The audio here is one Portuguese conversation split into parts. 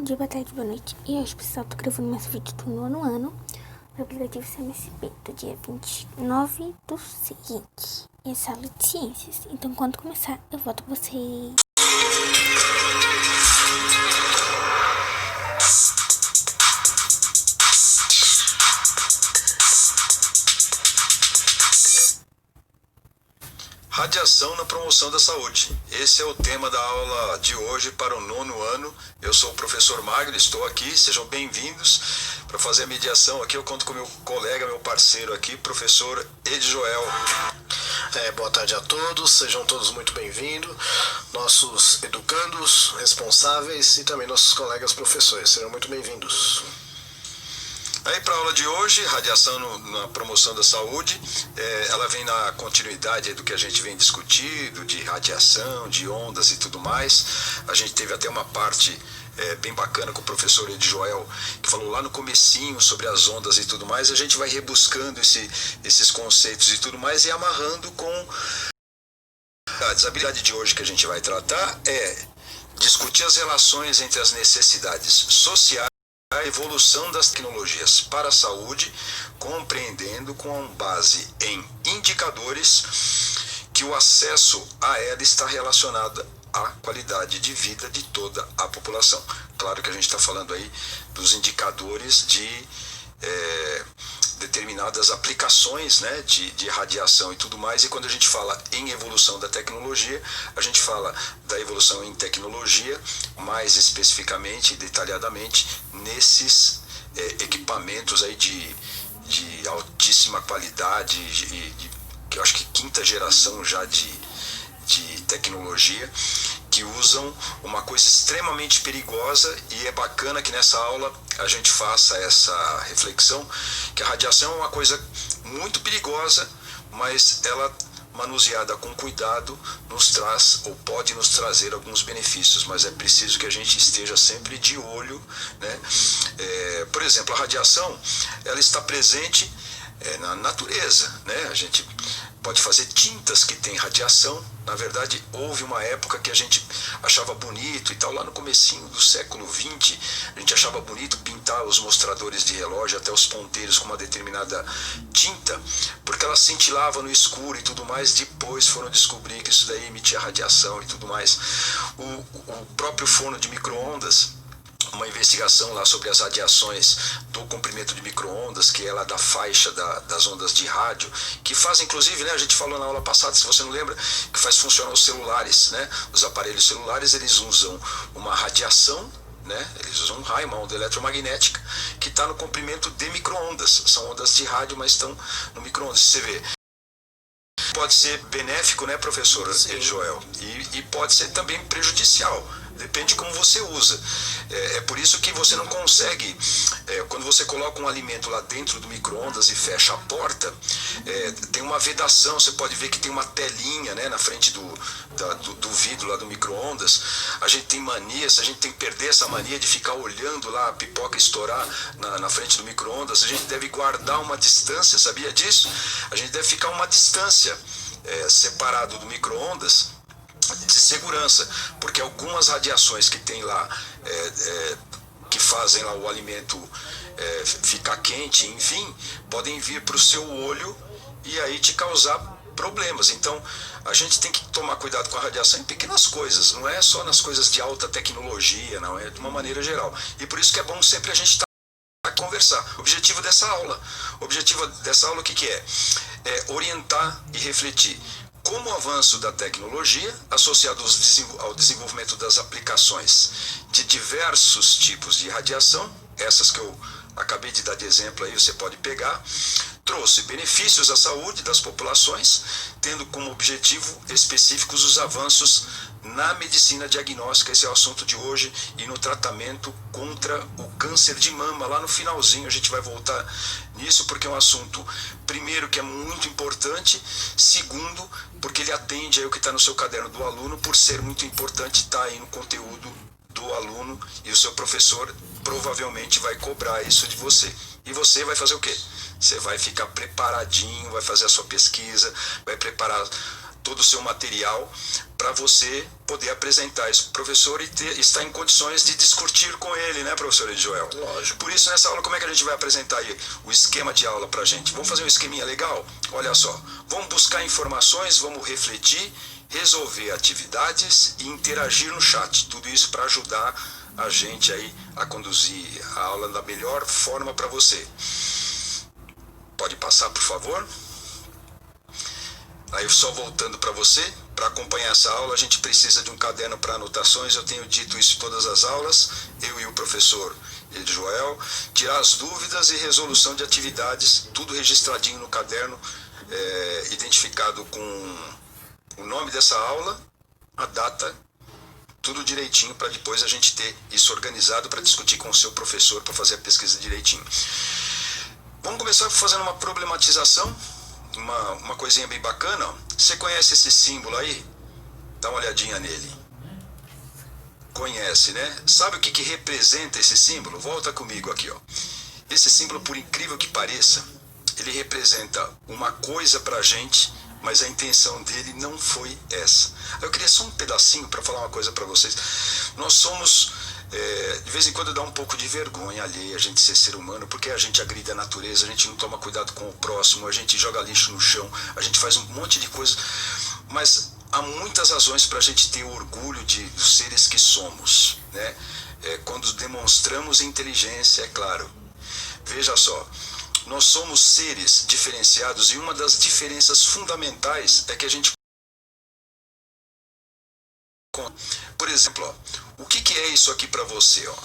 dia, boa tarde, boa noite. E hoje, pessoal, tô gravando mais vídeo do nono ano no aplicativo CMSP, do dia 29/7. E essa aula de ciências. Então, quando começar, eu volto com vocês. Radiação na promoção da saúde. Esse é o tema da aula de hoje para o nono ano. Eu sou o professor Magno, estou aqui, sejam bem-vindos. Para fazer a mediação aqui, eu conto com meu colega, meu parceiro aqui, professor Edjoel. Boa tarde a todos, sejam todos muito bem-vindos, nossos educandos, responsáveis e também nossos colegas professores, sejam muito bem-vindos. Aí para a aula de hoje, radiação na promoção da saúde, ela vem na continuidade do que a gente vem discutindo, de radiação, de ondas e tudo mais. A gente teve até uma parte bem bacana com o professor Edjoel, que falou lá no comecinho sobre as ondas e tudo mais. A gente vai rebuscando esses conceitos e tudo mais e amarrando com a habilidade de hoje que a gente vai tratar discutir as relações entre as necessidades sociais, a evolução das tecnologias para a saúde, compreendendo com base em indicadores que o acesso a ela está relacionado à qualidade de vida de toda a população. Claro que a gente está falando aí dos indicadores de determinadas aplicações, né, de radiação e tudo mais, e quando a gente fala em evolução da tecnologia, a gente fala da evolução em tecnologia, mais especificamente e detalhadamente nesses equipamentos aí de altíssima qualidade, que eu acho que quinta geração já de tecnologia, que usam uma coisa extremamente perigosa, e é bacana que nessa aula a gente faça essa reflexão, que a radiação é uma coisa muito perigosa, mas ela, manuseada com cuidado, nos traz ou pode nos trazer alguns benefícios, mas é preciso que a gente esteja sempre de olho, né? Por exemplo, a radiação, ela está presente na natureza, né? A gente pode fazer tintas que têm radiação. Na verdade, houve uma época que a gente achava bonito e tal, lá no comecinho do século XX, a gente achava bonito pintar os mostradores de relógio, até os ponteiros, com uma determinada tinta, porque ela cintilava no escuro e tudo mais. Depois foram descobrir que isso daí emitia radiação e tudo mais. O próprio forno de micro-ondas, uma investigação lá sobre as radiações do comprimento de micro-ondas, que é lá da faixa das ondas de rádio, que faz inclusive, né, a gente falou na aula passada, se você não lembra, que faz funcionar os celulares, né? Os aparelhos celulares, eles usam uma radiação, né? Eles usam um raio, uma onda eletromagnética, que está no comprimento de micro-ondas. São ondas de rádio, mas estão no micro-ondas. Você vê, pode ser benéfico, né, professor Joel? E pode ser também prejudicial. Depende de como você usa. É por isso que você não consegue, quando você coloca um alimento lá dentro do micro-ondas e fecha a porta, tem uma vedação. Você pode ver que tem uma telinha, né, na frente do vidro lá do micro-ondas. A gente tem mania, se a gente tem que perder essa mania de ficar olhando lá a pipoca estourar na frente do micro-ondas, a gente deve guardar uma distância, sabia disso? A gente deve ficar uma distância separado do micro-ondas, de segurança, porque algumas radiações que tem lá, que fazem lá o alimento ficar quente, enfim, podem vir para o seu olho e aí te causar problemas. Então a gente tem que tomar cuidado com a radiação em pequenas coisas, não é só nas coisas de alta tecnologia, não é de uma maneira geral. E por isso que é bom sempre a gente estar a conversar. O objetivo dessa aula, o que é? É orientar e refletir como o avanço da tecnologia, associado ao desenvolvimento das aplicações de diversos tipos de radiação, essas que eu acabei de dar de exemplo aí, você pode pegar, trouxe benefícios à saúde das populações, tendo como objetivo específicos os avanços na medicina diagnóstica, esse é o assunto de hoje, e no tratamento contra o câncer de mama. Lá no finalzinho a gente vai voltar nisso, porque é um assunto, primeiro, que é muito importante, segundo, porque ele atende aí o que está no seu caderno do aluno, por ser muito importante, está aí no conteúdo do aluno, e o seu professor provavelmente vai cobrar isso de você. E você vai fazer o quê? Você vai ficar preparadinho, vai fazer a sua pesquisa, vai preparar todo o seu material para você poder apresentar isso para o professor e estar em condições de discutir com ele, né, professor Joel? Lógico. Por isso, nessa aula, como é que a gente vai apresentar aí o esquema de aula para a gente? Vamos fazer um esqueminha legal? Olha só, vamos buscar informações, vamos refletir, resolver atividades e interagir no chat. Tudo isso para ajudar a gente aí a conduzir a aula da melhor forma para você. Pode passar, por favor? Aí só voltando para você, para acompanhar essa aula a gente precisa de um caderno para anotações. Eu tenho dito isso em todas as aulas, eu e o professor Joel, tirar as dúvidas e resolução de atividades, tudo registradinho no caderno, identificado com o nome dessa aula, a data, tudo direitinho para depois a gente ter isso organizado para discutir com o seu professor, para fazer a pesquisa direitinho. Vamos começar fazendo uma problematização, uma coisinha bem bacana. Ó. Você conhece esse símbolo aí? Dá uma olhadinha nele. Conhece, né? Sabe o que representa esse símbolo? Volta comigo aqui, ó. Esse símbolo, por incrível que pareça, ele representa uma coisa pra gente, mas a intenção dele não foi essa. Eu queria só um pedacinho para falar uma coisa para vocês. Nós somos, de vez em quando dá um pouco de vergonha alheia a gente ser ser humano, porque a gente agride a natureza, a gente não toma cuidado com o próximo, a gente joga lixo no chão, a gente faz um monte de coisa, mas há muitas razões para a gente ter orgulho dos seres que somos, né? Quando demonstramos inteligência, é claro. Veja só, nós somos seres diferenciados e uma das diferenças fundamentais é que a gente... Por exemplo, ó, o que é isso aqui para você? Ó?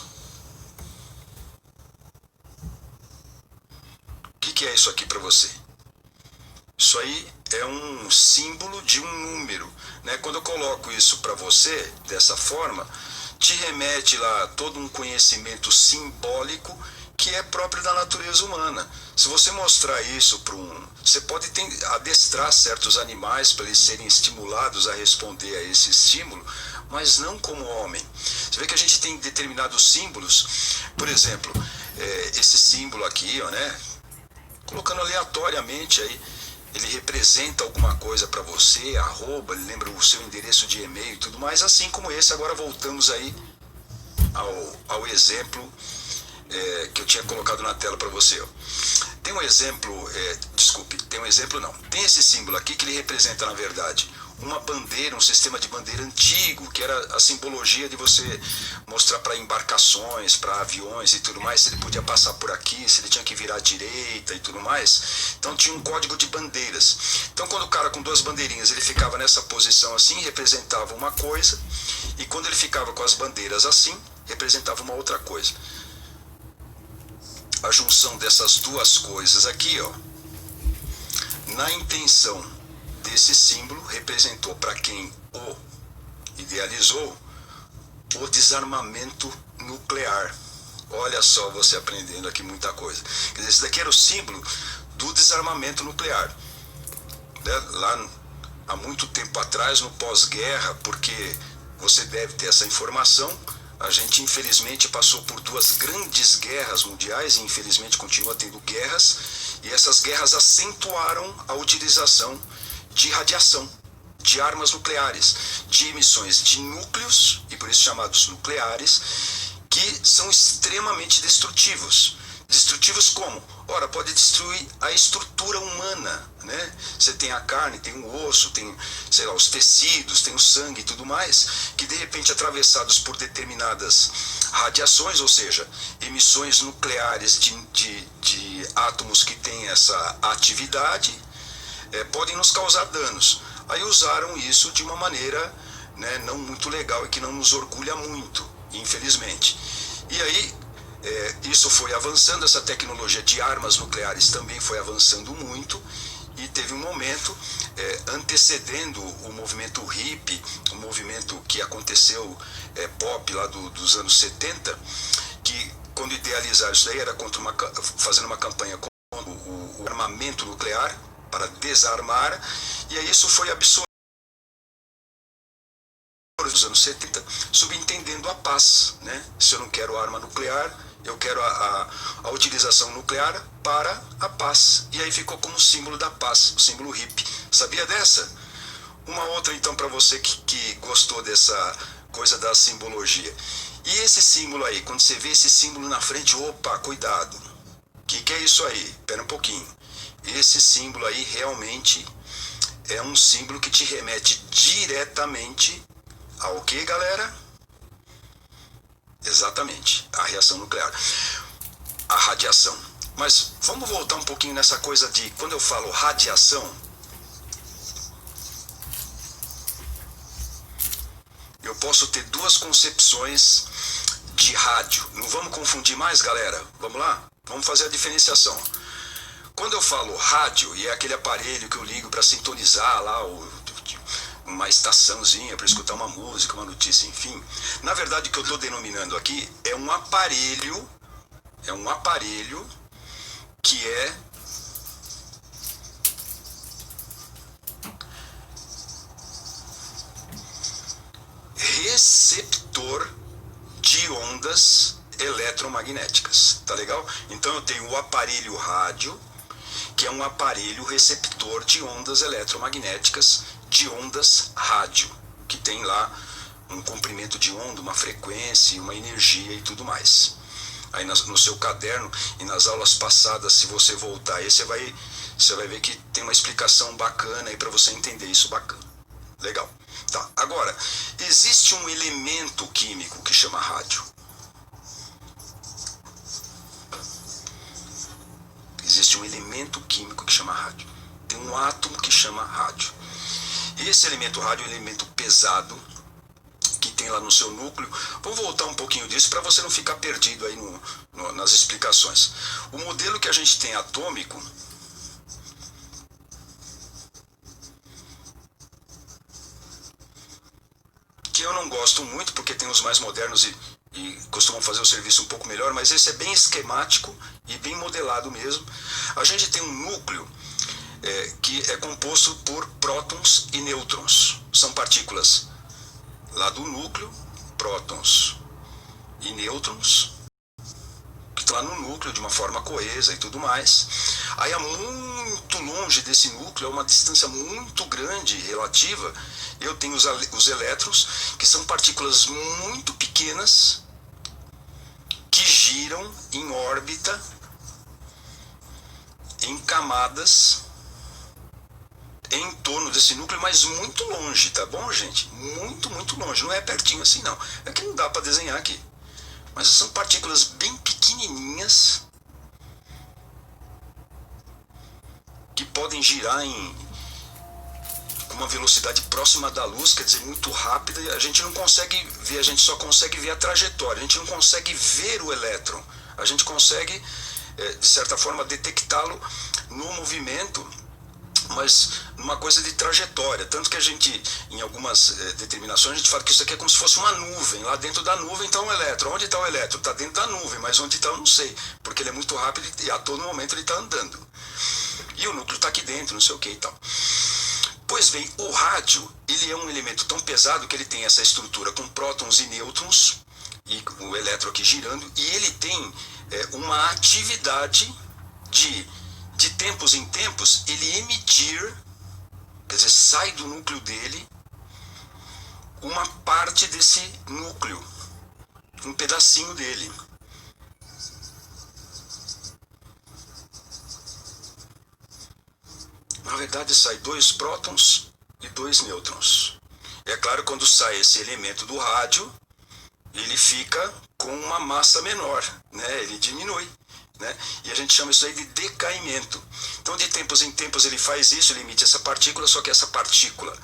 O que é isso aqui para você? Isso aí é um símbolo de um número, né? Quando eu coloco isso para você, dessa forma, te remete lá a todo um conhecimento simbólico que é próprio da natureza humana. Se você mostrar isso para você pode adestrar certos animais para eles serem estimulados a responder a esse estímulo, mas não como homem. Você vê que a gente tem determinados símbolos, por exemplo, esse símbolo aqui, ó, né? Colocando aleatoriamente aí, ele representa alguma coisa para você, arroba, ele lembra o seu endereço de e-mail e tudo mais, assim como esse. Agora voltamos aí ao exemplo que eu tinha colocado na tela para você. Ó. Tem um exemplo, tem um exemplo não, tem esse símbolo aqui que ele representa, na verdade, uma bandeira, um sistema de bandeira antigo, que era a simbologia de você mostrar para embarcações, para aviões e tudo mais, se ele podia passar por aqui, se ele tinha que virar à direita e tudo mais. Então tinha um código de bandeiras. Então quando o cara com duas bandeirinhas, ele ficava nessa posição assim, representava uma coisa, e quando ele ficava com as bandeiras assim, representava uma outra coisa. A junção dessas duas coisas aqui, ó, na intenção desse símbolo, representou para quem o idealizou o desarmamento nuclear. Olha só você aprendendo aqui muita coisa. Quer dizer, esse daqui era o símbolo do desarmamento nuclear. Né? Lá há muito tempo atrás, no pós-guerra, porque você deve ter essa informação, a gente infelizmente passou por duas grandes guerras mundiais e infelizmente continua tendo guerras, e essas guerras acentuaram a utilização de radiação, de armas nucleares, de emissões de núcleos, e por isso chamados nucleares, que são extremamente destrutivos. Destrutivos como? Ora, pode destruir a estrutura humana, né? Você tem a carne, tem o osso, tem, sei lá, os tecidos, tem o sangue e tudo mais, que de repente atravessados por determinadas radiações, ou seja, emissões nucleares de átomos que têm essa atividade, podem nos causar danos. Aí usaram isso de uma maneira, né, não muito legal e que não nos orgulha muito, infelizmente. E aí isso foi avançando, essa tecnologia de armas nucleares também foi avançando muito, e teve um momento antecedendo o movimento hippie, um movimento que aconteceu pop lá dos anos 70, que quando idealizaram isso daí era fazendo uma campanha contra o armamento nuclear, para desarmar, e aí isso foi absorvido nos anos 70, subentendendo a paz, né? Se eu não quero arma nuclear, eu quero a utilização nuclear para a paz. E aí ficou como símbolo da paz, o símbolo hippie. Sabia dessa? Uma outra então para você que gostou dessa coisa da simbologia. E esse símbolo aí, quando você vê esse símbolo na frente, opa, cuidado. O que é isso aí? Espera um pouquinho. Esse símbolo aí realmente é um símbolo que te remete diretamente ao que, galera? Exatamente, a reação nuclear, a radiação. Mas vamos voltar um pouquinho nessa coisa de, quando eu falo radiação, eu posso ter duas concepções de rádio. Não vamos confundir mais, galera? Vamos lá? Vamos fazer a diferenciação. Quando eu falo rádio, e é aquele aparelho que eu ligo para sintonizar lá uma estaçãozinha para escutar uma música, uma notícia, enfim. Na verdade, o que eu estou denominando aqui é um aparelho que é receptor de ondas eletromagnéticas, tá legal? Então eu tenho o aparelho rádio, que é um aparelho receptor de ondas eletromagnéticas, de ondas rádio, que tem lá um comprimento de onda, uma frequência, uma energia e tudo mais. Aí no seu caderno e nas aulas passadas, se você voltar aí, você vai ver que tem uma explicação bacana aí para você entender isso bacana. Legal. Tá. Agora, existe um elemento químico que chama rádio. Existe um elemento químico que chama rádio. Tem um átomo que chama rádio. E esse elemento rádio é um elemento pesado que tem lá no seu núcleo. Vamos voltar um pouquinho disso para você não ficar perdido aí nas explicações. O modelo que a gente tem atômico, que eu não gosto muito porque tem os mais modernos e costumam fazer o serviço um pouco melhor, mas esse é bem esquemático e bem modelado mesmo. A gente tem um núcleo que é composto por prótons e nêutrons. São partículas lá do núcleo, prótons e nêutrons, que estão lá no núcleo de uma forma coesa e tudo mais. Aí, muito longe desse núcleo, a uma distância muito grande relativa, eu tenho os elétrons, que são partículas muito pequenas, que giram em órbita, em camadas, em torno desse núcleo, mas muito longe, tá bom, gente? Muito, muito longe. Não é pertinho assim, não. É que não dá para desenhar aqui. Mas são partículas bem pequenininhas que podem girar com uma velocidade próxima da luz, quer dizer, muito rápida. A gente não consegue ver, a gente só consegue ver a trajetória. A gente não consegue ver o elétron. A gente consegue, de certa forma, detectá-lo no movimento, mas numa coisa de trajetória. Tanto que a gente, em algumas determinações, a gente fala que isso aqui é como se fosse uma nuvem. Lá dentro da nuvem está um elétron. Onde está o elétron? Está dentro da nuvem, mas onde está eu não sei, porque ele é muito rápido e a todo momento ele está andando. E o núcleo está aqui dentro, não sei o que e tal. Pois bem, o rádio, ele é um elemento tão pesado que ele tem essa estrutura com prótons e nêutrons, e o elétron aqui girando, e ele tem uma atividade de tempos em tempos, ele emitir, quer dizer, sai do núcleo dele uma parte desse núcleo, um pedacinho dele. Na verdade, sai 2 prótons e 2 nêutrons. É claro, quando sai esse elemento do rádio, ele fica com uma massa menor, né? Ele diminui. Né? E a gente chama isso aí de decaimento. Então, de tempos em tempos ele faz isso, ele emite essa partícula, só que essa partícula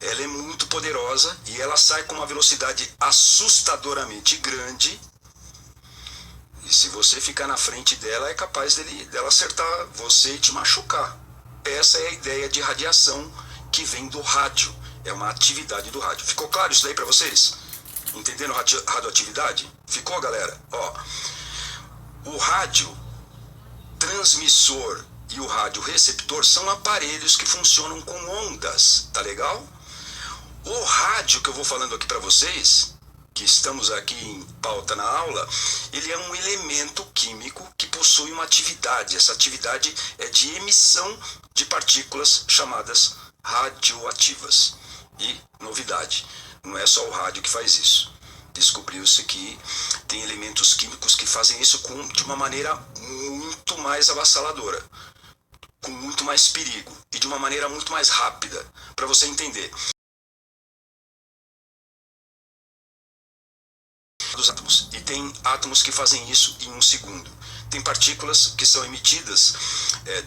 ela é muito poderosa e ela sai com uma velocidade assustadoramente grande, e se você ficar na frente dela é capaz dela acertar você e te machucar. Essa é a ideia de radiação que vem do rádio, é uma atividade do rádio. Ficou claro isso daí para vocês? Entenderam radioatividade? Ficou, galera? Ó, o rádio transmissor e o rádio receptor são aparelhos que funcionam com ondas, tá legal? O rádio que eu vou falando aqui para vocês, que estamos aqui em pauta na aula, ele é um elemento químico que possui uma atividade. Essa atividade é de emissão de partículas chamadas radioativas. E, novidade, não é só o rádio que faz isso. Descobriu-se que tem elementos químicos que fazem isso de uma maneira muito mais avassaladora, com muito mais perigo e de uma maneira muito mais rápida, para você entender. Dos átomos, e tem átomos que fazem isso em 1 segundo. Tem partículas que são emitidas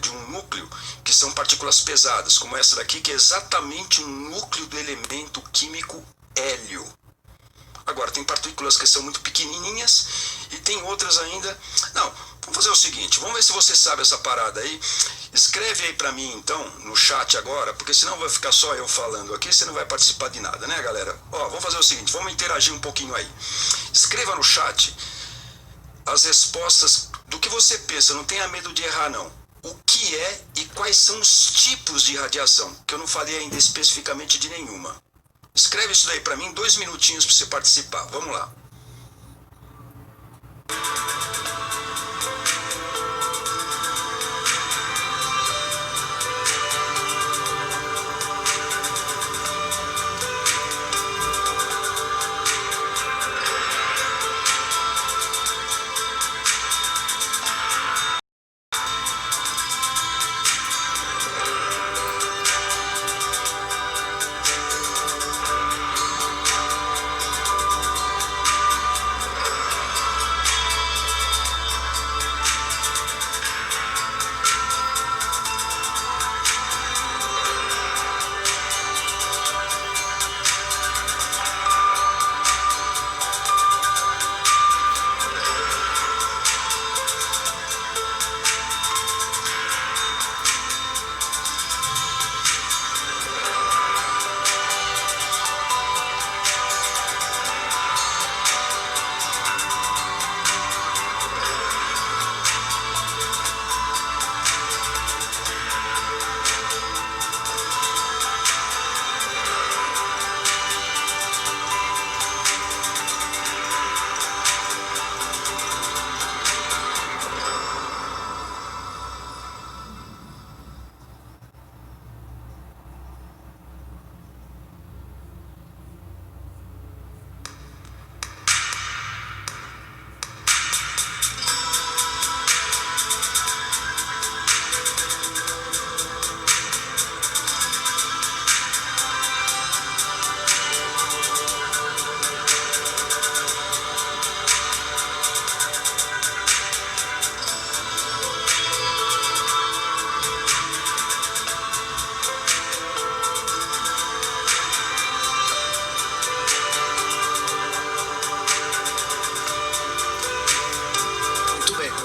de um núcleo, que são partículas pesadas, como essa daqui, que é exatamente um núcleo do elemento químico hélio. Agora, tem partículas que são muito pequenininhas e tem outras ainda. Não, vamos fazer o seguinte, vamos ver se você sabe essa parada aí. Escreve aí pra mim, então, no chat agora, porque senão vai ficar só eu falando aqui, você não vai participar de nada, né, galera? Ó, vamos fazer o seguinte, vamos interagir um pouquinho aí. Escreva no chat as respostas do que você pensa, não tenha medo de errar, não. O que é e quais são os tipos de radiação, que eu não falei ainda especificamente de nenhuma. Escreve isso daí pra mim, 2 minutinhos pra você participar. Vamos lá.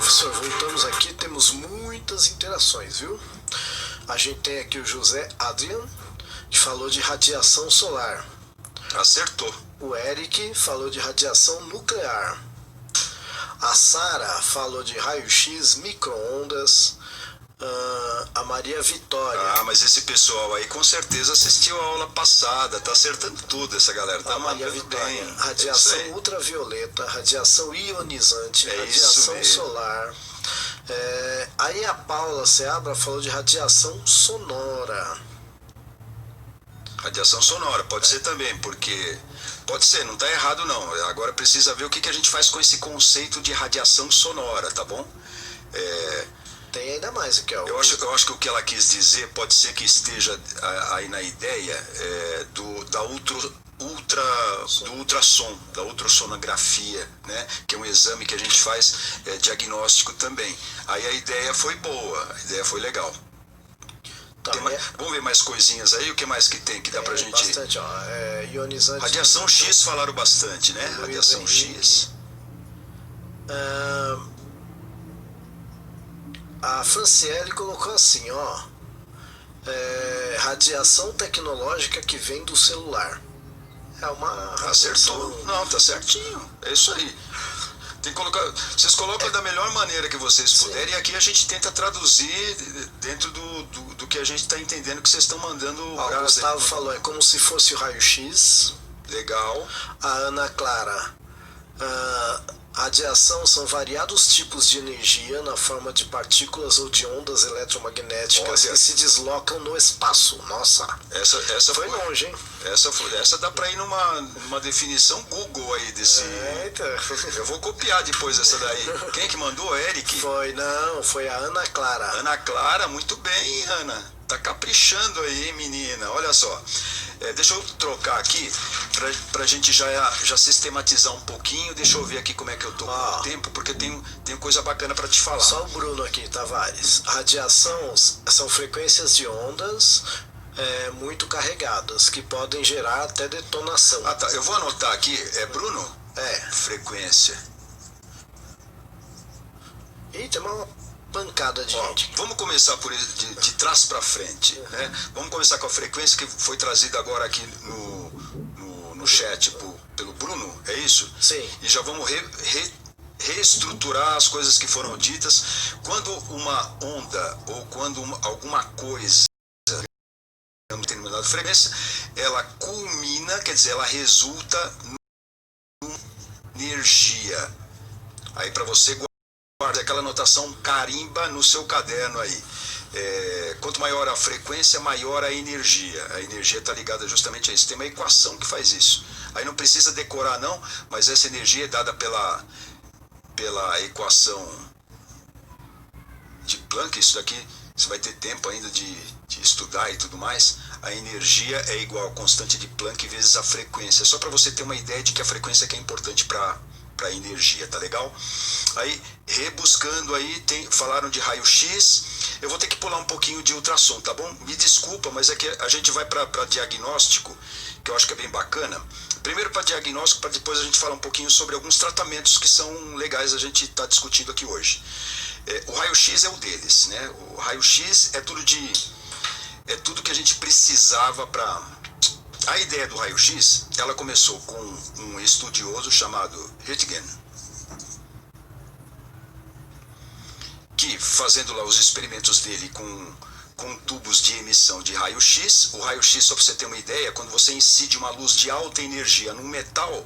Professor, voltamos aqui, temos muitas interações, viu? A gente tem aqui o José Adrian, que falou de radiação solar. Acertou. O Eric falou de radiação nuclear. A Sara falou de raio-x, micro-ondas. A Maria Vitória. Ah, mas esse pessoal aí com certeza assistiu a aula passada, tá acertando tudo essa galera, tá mandando bem. Radiação ultravioleta, radiação ionizante, radiação solar. Aí a Paula Seabra falou de radiação sonora. Radiação sonora, pode ser também, porque... Pode ser, não tá errado não. Agora precisa ver o que a gente faz com esse conceito de radiação sonora, tá bom? Tem ainda mais aqui, ó. Eu acho que o que ela quis dizer pode ser que esteja aí na ideia do ultrassom, da ultrassonografia, né? Que é um exame que a gente faz diagnóstico também. Aí a ideia foi boa, a ideia foi legal. Tá, vamos ver mais coisinhas aí, o que mais que tem que dá pra gente... Bastante, ó. Ionizante... Radiação X falaram bastante, né? Radiação X. A Franciele colocou assim, ó, radiação tecnológica que vem do celular. É uma... Acertou. Não, tá certinho. É isso aí. Tem que colocar... Vocês colocam da melhor maneira que vocês puderem, e aqui a gente tenta traduzir dentro do que a gente está entendendo que vocês estão mandando. O Gustavo falou, é como se fosse o raio-x. Legal. A Ana Clara... Radiação são variados tipos de energia na forma de partículas ou de ondas eletromagnéticas Olha. que se deslocam no espaço. Nossa, Essa foi longe, hein? Essa dá pra ir numa definição Google aí desse. Eita. Eu vou copiar depois essa daí. Quem é que mandou? Eric? Foi a Ana Clara. Ana Clara, muito bem, Ana. Tá caprichando aí, hein, menina. Olha só. Deixa eu trocar aqui pra gente já sistematizar um pouquinho. Deixa eu ver aqui como é que eu tô com o tempo, porque tenho coisa bacana pra te falar. Só o Bruno aqui, Tavares. Radiação são frequências de ondas muito carregadas que podem gerar até detonação. Ah, tá. Eu vou anotar aqui. Bruno? Frequência. Eita, uma pancada de gente. Vamos começar de trás para frente, né? Vamos começar com a frequência que foi trazida agora aqui no chat pelo Bruno, é isso? Sim. E já vamos reestruturar as coisas que foram ditas. Quando uma onda ou quando alguma coisa em determinada frequência, ela culmina, quer dizer, ela resulta numa energia. Aí para você guarda aquela notação, carimba no seu caderno aí. Quanto maior a frequência, maior a energia. A energia está ligada justamente a isso. Tem uma equação que faz isso. Aí não precisa decorar não, mas essa energia é dada pela equação de Planck. Isso daqui você vai ter tempo ainda de estudar e tudo mais. A energia é igual à constante de Planck vezes a frequência. Só para você ter uma ideia de que a frequência que é importante para a energia, tá legal? Aí, rebuscando aí, falaram de raio-x. Eu vou ter que pular um pouquinho de ultrassom, tá bom? Me desculpa, mas é que a gente vai para diagnóstico, que eu acho que é bem bacana. Primeiro para diagnóstico, para depois a gente falar um pouquinho sobre alguns tratamentos que são legais a gente tá discutindo aqui hoje. O raio-x é o deles, né? O raio-x é tudo que a gente precisava para... A ideia do raio-x, ela começou com um estudioso chamado Röntgen, que fazendo lá os experimentos dele com tubos de emissão de raio-x, o raio-x, só para você ter uma ideia, quando você incide uma luz de alta energia num metal,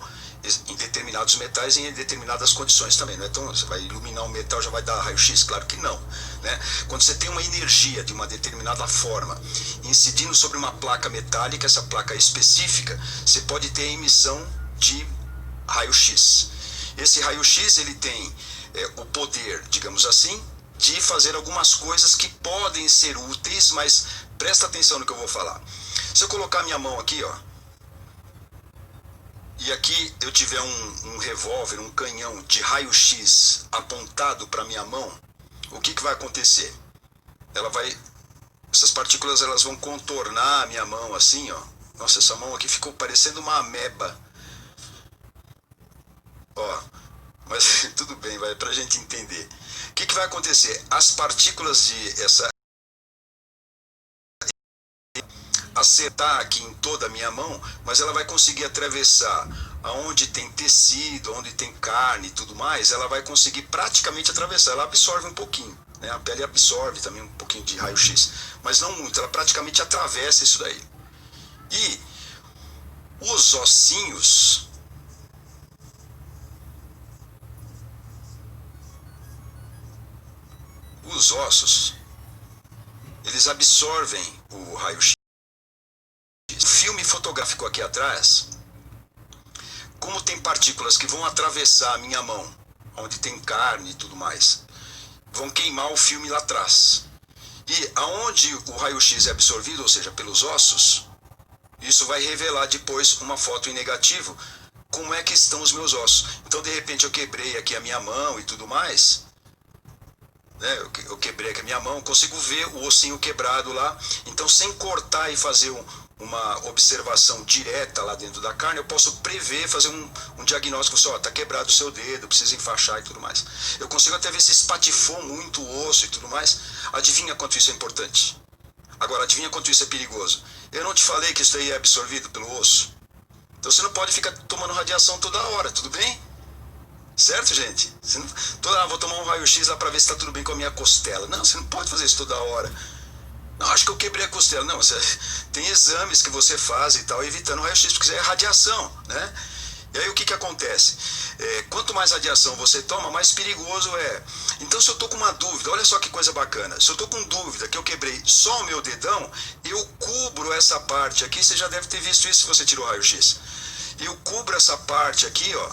em determinados metais e em determinadas condições também, não é? Então você vai iluminar um metal, já vai dar raio-x? Claro que não, né? Quando você tem uma energia de uma determinada forma incidindo sobre uma placa metálica, essa placa específica, você pode ter a emissão de raio-x. Esse raio-x ele tem o poder, digamos assim, de fazer algumas coisas que podem ser úteis, mas presta atenção no que eu vou falar. Se eu colocar minha mão aqui, ó, e aqui eu tiver um revólver, um canhão de raio-x apontado para minha mão, o que vai acontecer? Essas partículas elas vão contornar a minha mão assim, ó. Nossa, essa mão aqui ficou parecendo uma ameba. Ó, mas tudo bem, vai pra gente entender. O que vai acontecer? As partículas de essa acertar aqui em toda a minha mão, mas ela vai conseguir atravessar aonde tem tecido, onde tem carne e tudo mais, ela vai conseguir praticamente atravessar, ela absorve um pouquinho, né? A pele absorve também um pouquinho de raio-x, mas não muito, ela praticamente atravessa isso daí. E os ossinhos, os ossos, eles absorvem o raio-x. O filme fotográfico aqui atrás, como tem partículas que vão atravessar a minha mão, onde tem carne e tudo mais, vão queimar o filme lá atrás. E aonde o raio-x é absorvido, ou seja, pelos ossos, isso vai revelar depois uma foto em negativo, como é que estão os meus ossos. Então, de repente, eu quebrei aqui a minha mão e tudo mais, né? Eu quebrei aqui a minha mão, consigo ver o ossinho quebrado lá. Então, sem cortar e fazer uma observação direta lá dentro da carne, eu posso prever, fazer um diagnóstico, só, tá quebrado o seu dedo, precisa enfaixar e tudo mais. Eu consigo até ver se espatifou muito o osso e tudo mais. Adivinha quanto isso é importante? Agora, adivinha quanto isso é perigoso? Eu não te falei que isso aí é absorvido pelo osso? Então você não pode ficar tomando radiação toda hora, tudo bem? Certo, gente? Você não, vou tomar um raio-x lá para ver se está tudo bem com a minha costela. Não, você não pode fazer isso toda hora. Não, acho que eu quebrei a costela. Não, tem exames que você faz e tal, evitando o raio-x, porque isso é radiação, né? E aí o que acontece? Quanto mais radiação você toma, mais perigoso é. Então se eu estou com uma dúvida, olha só que coisa bacana, se eu estou com dúvida que eu quebrei só o meu dedão, eu cubro essa parte aqui, você já deve ter visto isso se você tirou o raio-x. Eu cubro essa parte aqui, ó,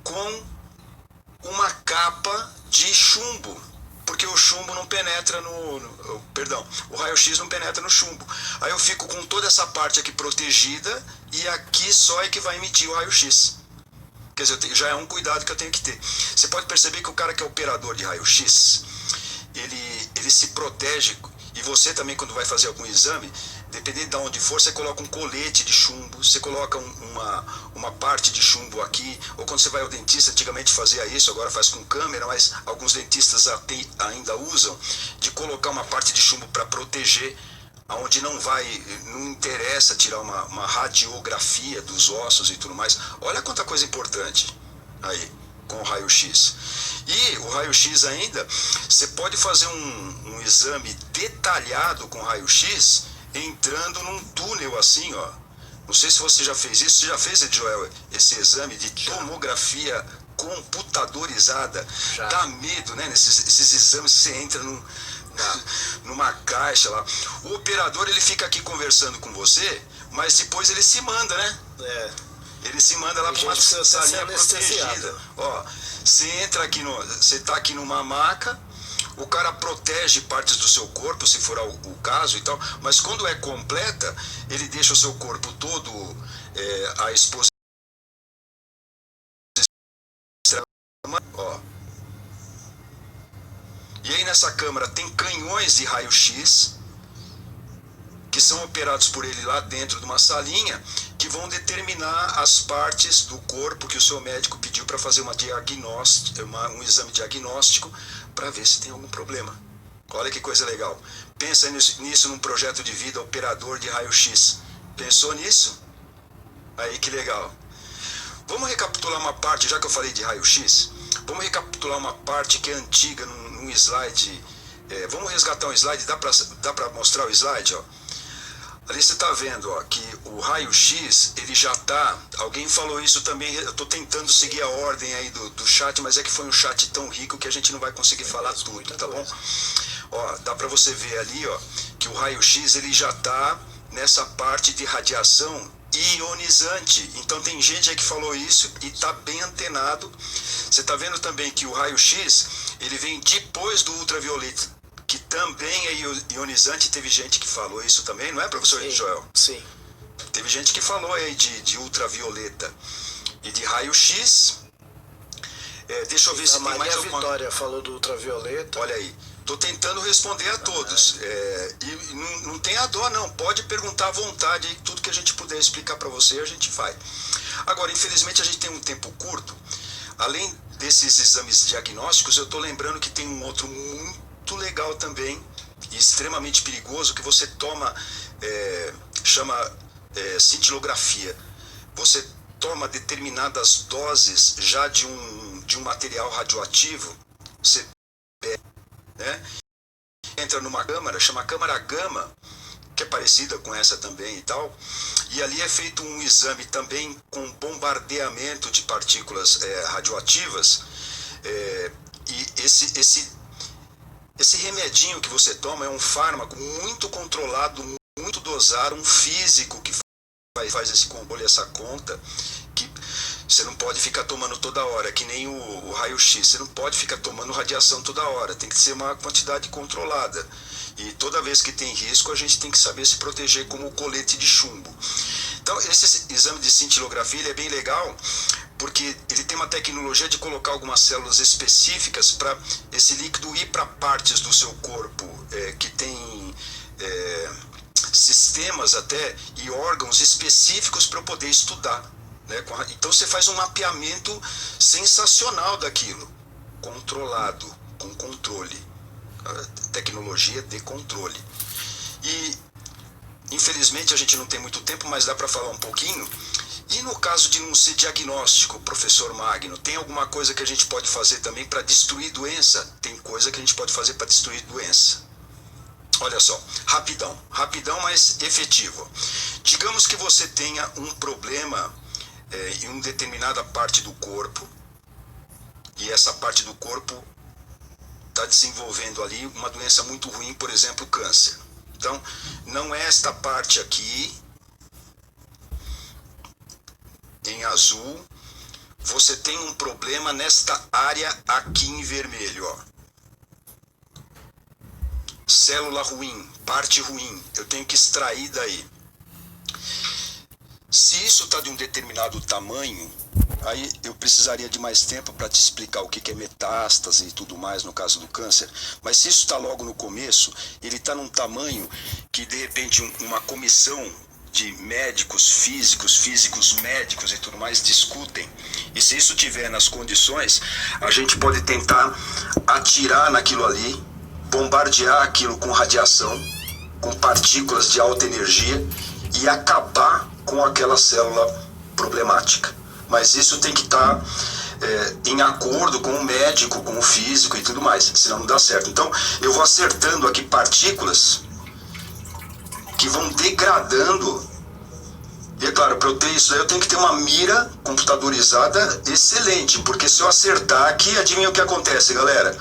com uma capa de chumbo, porque o chumbo não penetra perdão, o raio-x não penetra no chumbo. Aí eu fico com toda essa parte aqui protegida e aqui só é que vai emitir o raio-x. Quer dizer, já é um cuidado que eu tenho que ter. Você pode perceber que o cara que é operador de raio-x, ele se protege, e você também quando vai fazer algum exame, dependendo de onde for, você coloca um colete de chumbo, você coloca uma parte de chumbo aqui, ou quando você vai ao dentista, antigamente fazia isso, agora faz com câmera, mas alguns dentistas ainda usam, de colocar uma parte de chumbo para proteger, onde não interessa tirar uma radiografia dos ossos e tudo mais. Olha quanta coisa importante aí com o raio-x. E o raio-x ainda, você pode fazer um exame detalhado com raio-x, entrando num túnel assim, ó. Não sei se você já fez isso. Você já fez, Joel, esse exame de tomografia computadorizada? Já. Dá medo, né? Esses exames que você entra numa caixa lá. O operador, ele fica aqui conversando com você, mas depois ele se manda, né? Ele se manda lá para uma salinha protegida. Ó, você entra aqui você tá aqui numa maca, o cara protege partes do seu corpo, se for o caso e tal, mas quando é completa, ele deixa o seu corpo todo à exposição. Ó. E aí nessa câmara tem canhões de raio-x que são operados por ele lá dentro de uma salinha, que vão determinar as partes do corpo que o seu médico pediu para fazer um exame diagnóstico para ver se tem algum problema. Olha que coisa legal. Pensa nisso num projeto de vida, operador de raio-x. Pensou nisso? Aí que legal. Vamos recapitular uma parte, já que eu falei de raio-x, vamos recapitular uma parte que é antiga num slide. Vamos resgatar um slide, dá para mostrar o slide, ó. Ali você está vendo, ó, que o raio-x, ele já está... Alguém falou isso também, eu estou tentando seguir a ordem aí do chat, mas é que foi um chat tão rico que a gente não vai conseguir falar tudo, tá bom? Ó, dá para você ver ali, ó, que o raio-x, ele já está nessa parte de radiação ionizante. Então tem gente aí que falou isso e está bem antenado. Você está vendo também que o raio-x, ele vem depois do ultravioleta, que também é ionizante. Teve gente que falou isso também, não é, professor Joel? Sim. Teve gente que falou aí de ultravioleta e de raio-x. Deixa eu ver se tem mais alguma... Vitória falou do ultravioleta. Olha aí, estou tentando responder a todos. E não tenha dó, não. Pode perguntar à vontade, aí, tudo que a gente puder explicar para você, a gente vai. Agora, infelizmente, a gente tem um tempo curto. Além desses exames diagnósticos, eu estou lembrando que tem um outro muito legal também, e extremamente perigoso, que você toma, chama cintilografia. Você toma determinadas doses já de um material radioativo, você entra numa câmara, chama câmara gama, que é parecida com essa também e tal, e ali é feito um exame também com bombardeamento de partículas radioativas, e esse remedinho que você toma é um fármaco muito controlado, muito dosado, um físico que faz esse controle, essa conta, que você não pode ficar tomando toda hora, que nem o raio-x, você não pode ficar tomando radiação toda hora, tem que ser uma quantidade controlada. E toda vez que tem risco, a gente tem que saber se proteger como o colete de chumbo. Então, esse exame de cintilografia ele é bem legal, porque ele tem uma tecnologia de colocar algumas células específicas para esse líquido ir para partes do seu corpo que tem sistemas até e órgãos específicos para poder estudar, né? Então você faz um mapeamento sensacional daquilo, controlado, com controle, tecnologia de controle. E infelizmente a gente não tem muito tempo, mas dá para falar um pouquinho. E no caso de não ser diagnóstico, professor Magno, tem alguma coisa que a gente pode fazer também para destruir doença? Tem coisa que a gente pode fazer para destruir doença. Olha só, rapidão, mas efetivo. Digamos que você tenha um problema em uma determinada parte do corpo, e essa parte do corpo está desenvolvendo ali uma doença muito ruim, por exemplo, câncer. Então, não é esta parte aqui, em azul, você tem um problema nesta área aqui em vermelho, ó. Célula ruim, parte ruim, eu tenho que extrair daí. Se isso está de um determinado tamanho, aí eu precisaria de mais tempo para te explicar o que é metástase e tudo mais no caso do câncer. Mas se isso está logo no começo, ele está num tamanho que de repente uma comissão de médicos, físicos médicos e tudo mais discutem. E se isso tiver nas condições, a gente pode tentar atirar naquilo ali, bombardear aquilo com radiação, com partículas de alta energia e acabar com aquela célula problemática. Mas isso tem que estar em acordo com o médico, com o físico e tudo mais, senão não dá certo. Então eu vou acertando aqui partículas que vão degradando. E é claro, para eu ter isso aí eu tenho que ter uma mira computadorizada excelente, porque se eu acertar aqui, adivinha o que acontece, galera?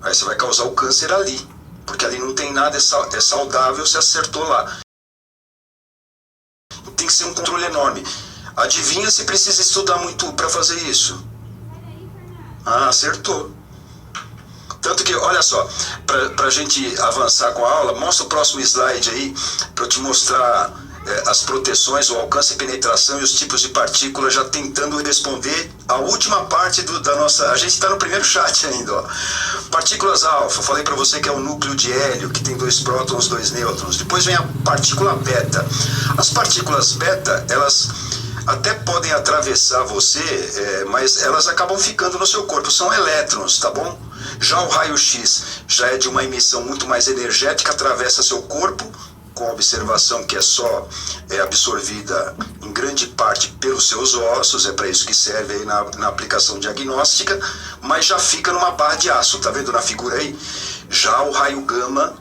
Aí você vai causar o câncer ali, porque ali não tem nada, é saudável, você acertou lá. Tem que ser um controle enorme. Adivinha se precisa estudar muito para fazer isso? Ah, acertou. Tanto que, olha só, para a gente avançar com a aula, mostra o próximo slide aí, para eu te mostrar as proteções, o alcance e penetração e os tipos de partículas, já tentando responder a última parte da nossa... A gente está no primeiro chat ainda, ó. Partículas alfa, falei para você que é o núcleo de hélio, que tem 2 prótons, 2 nêutrons. Depois vem a partícula beta. As partículas beta, elas até podem atravessar você, mas elas acabam ficando no seu corpo, são elétrons, tá bom? Já o raio-x já é de uma emissão muito mais energética, atravessa seu corpo, com a observação que é só absorvida em grande parte pelos seus ossos, é para isso que serve aí na aplicação diagnóstica, mas já fica numa barra de aço, tá vendo na figura aí? Já o raio gama,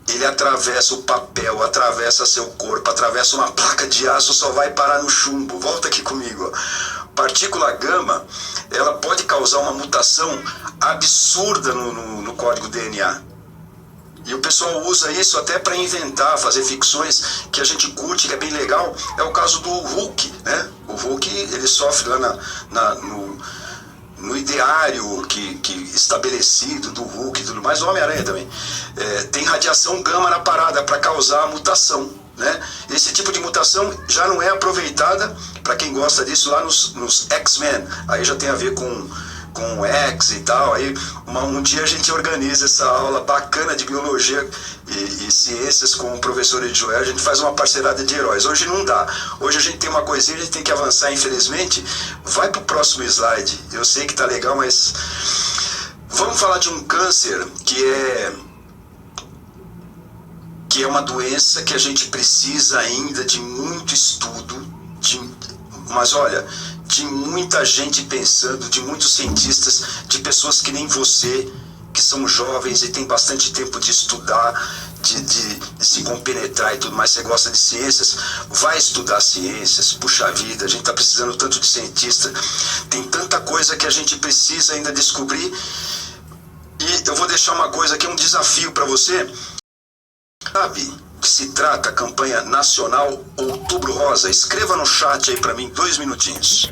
ele atravessa o papel, atravessa seu corpo, atravessa uma placa de aço, só vai parar no chumbo. Volta aqui comigo, ó. Partícula gama, ela pode causar uma mutação absurda no código DNA. E o pessoal usa isso até para inventar, fazer ficções que a gente curte, que é bem legal. É o caso do Hulk, né? O Hulk, ele sofre lá no ideário que estabelecido do Hulk e tudo mais, o Homem-Aranha também. Tem radiação gama na parada para causar a mutação, né? Esse tipo de mutação já não é aproveitada para quem gosta disso lá nos X-Men. Aí já tem a ver com X e tal. Aí um dia a gente organiza essa aula bacana de biologia e ciências com o professor Edjoel, a gente faz uma parcerada de heróis. Hoje não dá, hoje a gente tem uma coisinha, a gente tem que avançar, infelizmente. Vai pro próximo slide, eu sei que tá legal, mas vamos falar de um câncer que é uma doença que a gente precisa ainda de muito estudo, mas olha, de muita gente pensando, de muitos cientistas, de pessoas que nem você, que são jovens e tem bastante tempo de estudar, de se compenetrar e tudo mais. Você gosta de ciências, vai estudar ciências. Puxa vida, a gente está precisando tanto de cientista, tem tanta coisa que a gente precisa ainda descobrir. E eu vou deixar uma coisa aqui, um desafio para você. Sabe que se trata a campanha nacional Outubro Rosa? Escreva no chat aí para mim, 2 minutinhos.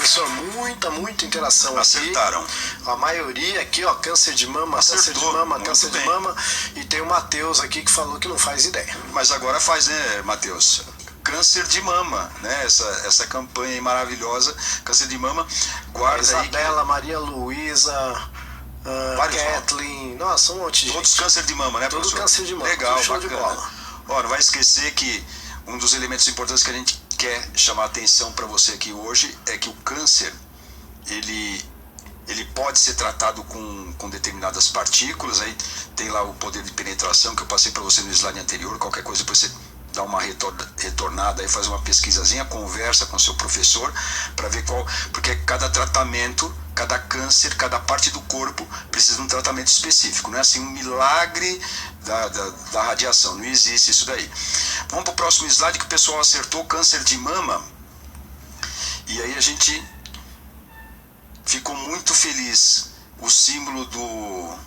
professor, muita interação Acertaram. aqui. A maioria aqui, ó, câncer de mama, Acertou, câncer de mama, muito câncer de bem. mama. E tem o Matheus aqui que falou que não faz ideia. Mas agora faz, né, Matheus? Câncer de mama, né? Essa campanha aí maravilhosa, câncer de mama. Guarda aí. Isabela, Maria Luísa, Vários Kathleen, nossa, um monte de todos gente. câncer de mama, né, Todo professor? câncer de mama, Legal, show de bacana. bola. Ó, não vai esquecer que um dos elementos importantes que a gente quer chamar a atenção para você aqui hoje é que o câncer, ele pode ser tratado com determinadas partículas. Aí tem lá o poder de penetração que eu passei para você no slide anterior. Qualquer coisa depois você dá uma retornada aí, faz uma pesquisazinha, conversa com o seu professor para ver qual, porque cada tratamento, cada câncer, cada parte do corpo precisa de um tratamento específico. Não é assim um milagre da radiação, não existe isso daí. Vamos para o próximo slide, que o pessoal acertou câncer de mama. E aí a gente ficou muito feliz. O símbolo do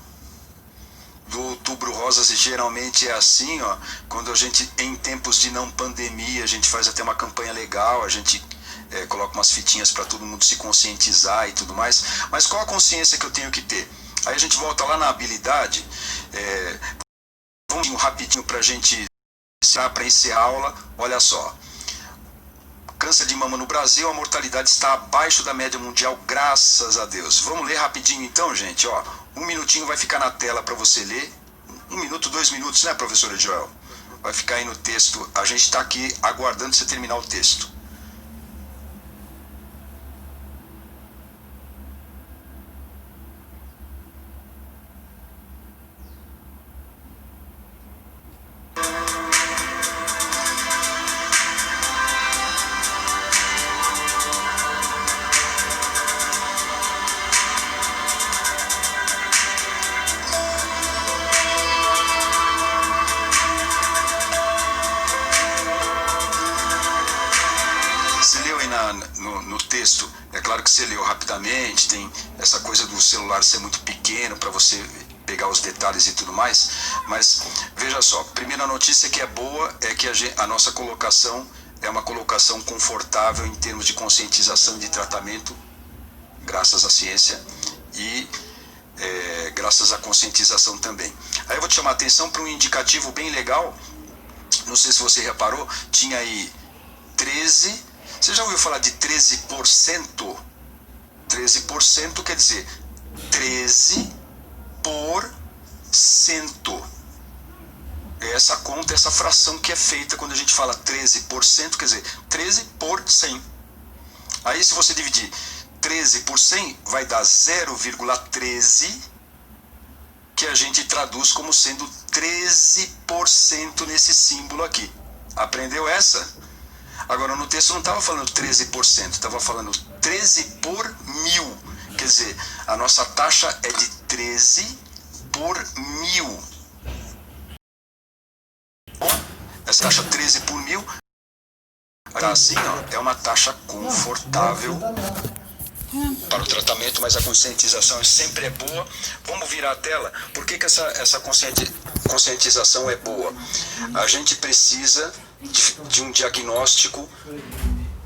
Outubro Rosa geralmente é assim, ó, quando a gente, em tempos de não pandemia, a gente faz até uma campanha legal, a gente coloca umas fitinhas para todo mundo se conscientizar e tudo mais. Mas qual a consciência que eu tenho que ter? Aí a gente volta lá na habilidade. Vamos rapidinho para a gente encerrar a aula. Olha só. Câncer de mama no Brasil, a mortalidade está abaixo da média mundial, graças a Deus. Vamos ler rapidinho então, gente, ó. Um minutinho vai ficar na tela para você ler. 1 minuto, 2 minutos, né, professora Joel? Vai ficar aí no texto. A gente está aqui aguardando você terminar o texto. No texto, é claro que você leu rapidamente, tem essa coisa do celular ser muito pequeno para você pegar os detalhes e tudo mais, mas veja só, primeira notícia que é boa é que a nossa colocação é uma colocação confortável em termos de conscientização de tratamento, graças à ciência e graças à conscientização também. Aí eu vou te chamar a atenção para um indicativo bem legal, não sei se você reparou, tinha aí 13. Você já ouviu falar de 13%? 13% quer dizer 13%. É essa conta, essa fração que é feita quando a gente fala 13%, quer dizer 13 por 100. Aí se você dividir 13 por 100, vai dar 0,13, que a gente traduz como sendo 13% nesse símbolo aqui. Aprendeu essa? Agora, no texto não estava falando 13%, estava falando 13 por 1000. Quer dizer, a nossa taxa é de 13 por 1000. Essa taxa 13 por 1000, assim, ó, é uma taxa confortável para o tratamento, mas a conscientização sempre é boa. Vamos virar a tela. Por que essa conscientização é boa? A gente precisa de um diagnóstico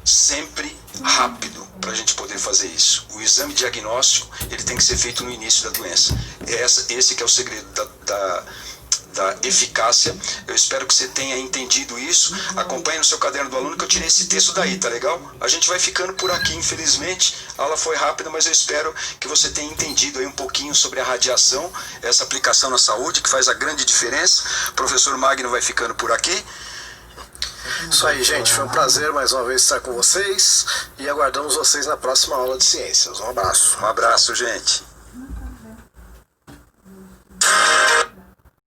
sempre rápido para a gente poder fazer isso. O exame diagnóstico, ele tem que ser feito no início da doença. Esse que é o segredo da eficácia. Eu espero que você tenha entendido isso. Acompanhe no seu caderno do aluno que eu tirei esse texto daí, tá legal? A gente vai ficando por aqui, infelizmente. A aula foi rápida, mas eu espero que você tenha entendido aí um pouquinho sobre a radiação, essa aplicação na saúde que faz a grande diferença. O professor Magno vai ficando por aqui. Isso aí, gente. Foi um prazer mais uma vez estar com vocês e aguardamos vocês na próxima aula de ciências. Um abraço. Um abraço, gente.